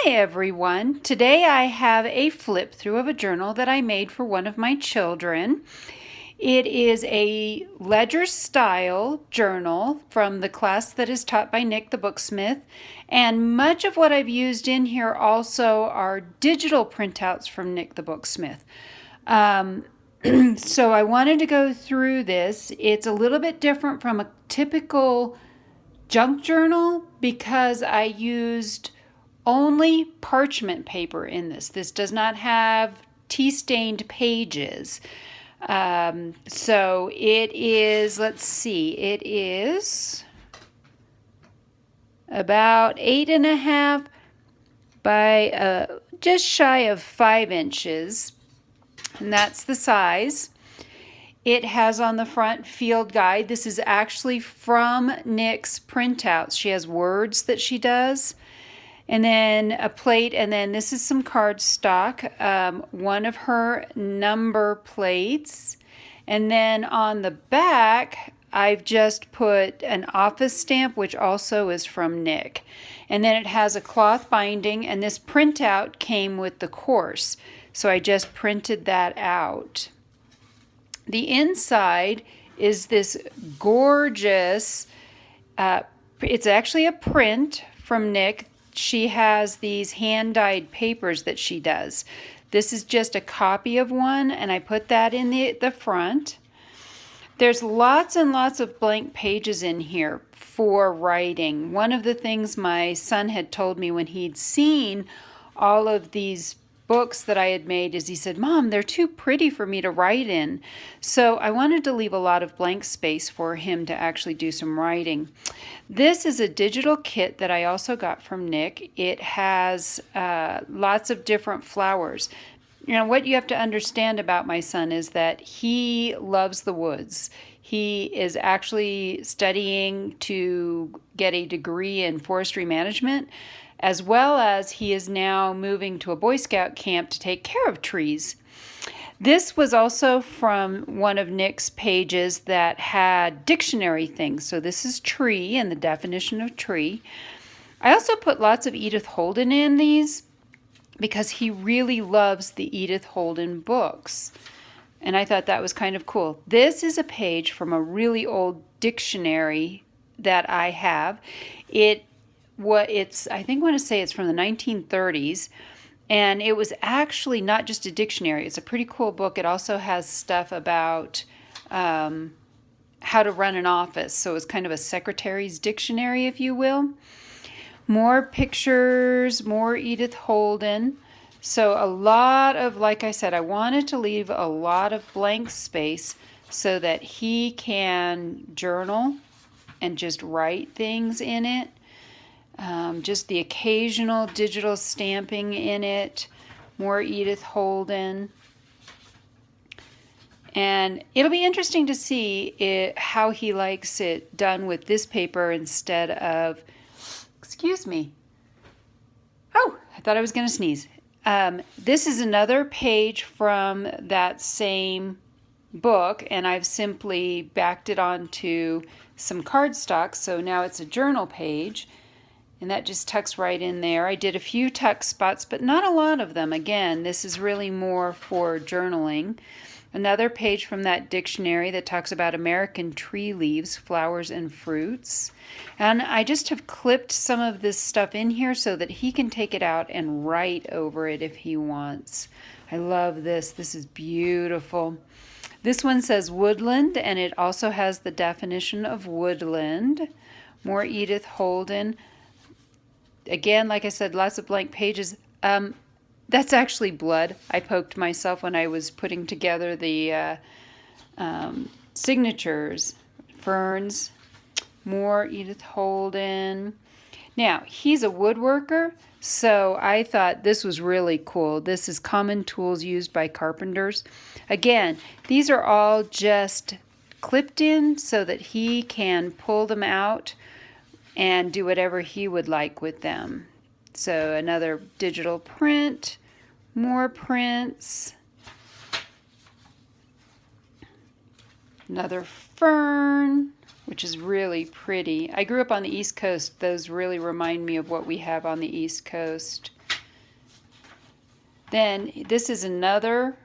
Hi everyone. Today I have a flip through of a journal that I made for one of my children. It is a ledger style journal from the class that is taught by Nick the Booksmith, and much of what I've used in here also are digital printouts from Nick the Booksmith. So I wanted to go through this. It's a little bit different from a typical junk journal because I used only parchment paper in this. This does not have tea-stained pages. So it is, let's see, it is about 8.5 by just shy of 5 inches. And that's the size. It has on the front field guide. This is actually from Nick's printouts. She has words that she does. And then a plate, and then this is some cardstock, one of her number plates. And then on the back, I've just put an office stamp, which also is from Nick. And then it has a cloth binding, and this printout came with the course. So I just printed that out. The inside is this gorgeous, it's actually a print from Nick. She has these hand-dyed papers that she does. This is just a copy of one, and I put that in the front. There's lots and lots of blank pages in here for writing. One of the things my son had told me when he'd seen all of these books that I had made is he said, "Mom, they're too pretty for me to write in." So I wanted to leave a lot of blank space for him to actually do some writing. This is a digital kit that I also got from Nick. It has lots of different flowers. You know, what you have to understand about my son is that he loves the woods. He is actually studying to get a degree in forestry management, as well as he is now moving to a Boy Scout camp to take care of trees. This was also from one of Nick's pages that had dictionary things. So this is tree and the definition of tree. I also put lots of Edith Holden in these because he really loves the Edith Holden books. And I thought that was kind of cool. This is a page from a really old dictionary that I have. I want to say it's from the 1930s, and it was actually not just a dictionary. It's a pretty cool book. It also has stuff about how to run an office, so it's kind of a secretary's dictionary, if you will. More pictures, more Edith Holden. So a lot of, like I said, I wanted to leave a lot of blank space so that he can journal and just write things in it. Just the occasional digital stamping in it, more Edith Holden. And it'll be interesting to see how he likes it done with this paper instead of, excuse me. Oh, I thought I was going to sneeze. This is another page from that same book, and I've simply backed it onto some cardstock, so now it's a journal page. And that just tucks right in there. I did a few tuck spots, but not a lot of them. Again, this is really more for journaling. Another page from that dictionary that talks about American tree leaves, flowers, and fruits. And I just have clipped some of this stuff in here so that he can take it out and write over it if he wants. I love this. This is beautiful. This one says woodland, and it also has the definition of woodland. More Edith Holden. Again, like I said, lots of blank pages. That's actually blood. I poked myself when I was putting together the signatures. Ferns, more Edith Holden. Now, he's a woodworker, so I thought this was really cool. This is common tools used by carpenters. Again, these are all just clipped in so that he can pull them out and do whatever he would like with them. So another digital print, more prints, another fern, which is really pretty. I grew up on the East Coast. Those really remind me of what we have on the East Coast. Then this is another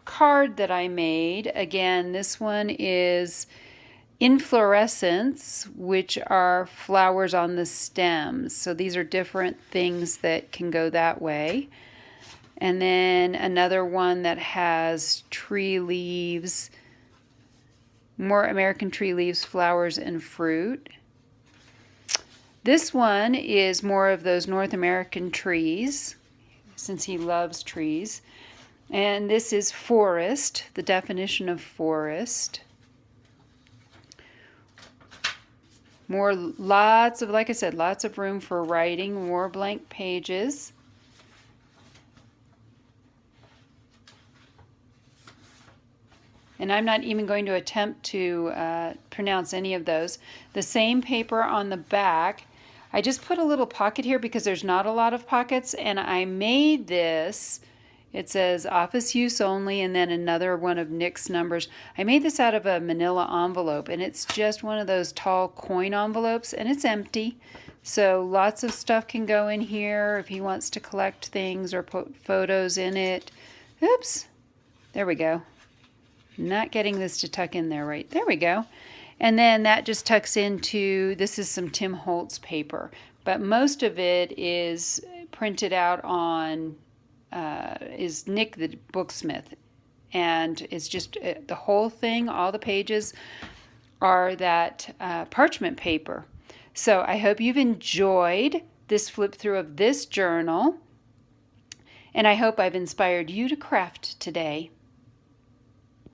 card that I made. Again, this one is inflorescence, which are flowers on the stems. So these are different things that can go that way. And then another one that has tree leaves, more American tree leaves, flowers, and fruit. This one is more of those North American trees, since he loves trees. And this is forest, the definition of forest. More, lots of, like I said, lots of room for writing, more blank pages. And I'm not even going to attempt to pronounce any of those. The same paper on the back. I just put a little pocket here because there's not a lot of pockets, and I made this. It says office use only, and then another one of Nick's numbers. I made this out of a manila envelope, and it's just one of those tall coin envelopes, and it's empty. So lots of stuff can go in here if he wants to collect things or put photos in it. Oops, there we go. Not getting this to tuck in there right. There we go. And then that just tucks into, this is some Tim Holtz paper, but most of it is printed out on, is Nick the Booksmith. And it's just the whole thing, all the pages are that parchment paper. So I hope you've enjoyed this flip through of this journal. And I hope I've inspired you to craft today.